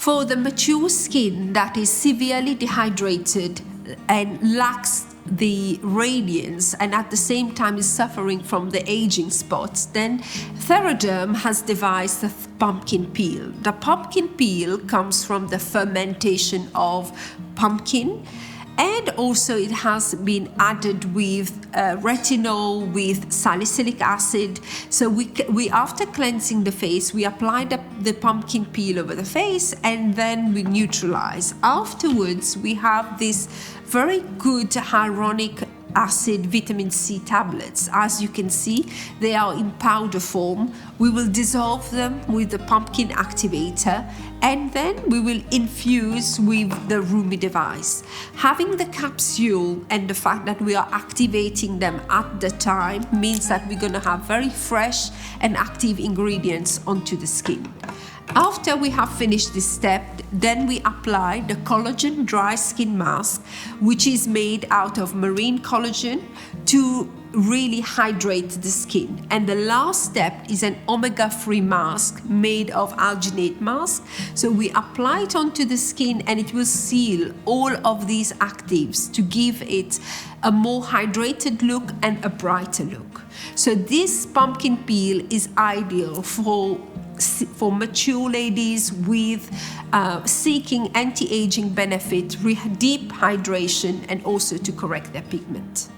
For the mature skin that is severely dehydrated and lacks the radiance and at the same time is suffering from the aging spots, then Theraderm has devised the pumpkin peel. The pumpkin peel comes from the fermentation of pumpkin, and also it has been added with retinol, with salicylic acid. So we after cleansing the face, we apply the pumpkin peel over the face, and then we neutralize. Afterwards, we have this very good hyaluronic acid vitamin C tablets. As you can see, they are in powder form. We will dissolve them with the pumpkin activator, and then we will infuse with the Rumi device. Having the capsule and the fact that we are activating them at the time means that we're going to have very fresh and active ingredients onto the skin. After we have finished this step, then we apply the Collagen Dry Skin Mask, which is made out of marine collagen to really hydrate the skin. And the last step is an omega-3 mask made of alginate mask. So we apply it onto the skin, and it will seal all of these actives to give it a more hydrated look and a brighter look. So this pumpkin peel is ideal for mature ladies with seeking anti-aging benefit, deep hydration, and also to correct their pigment.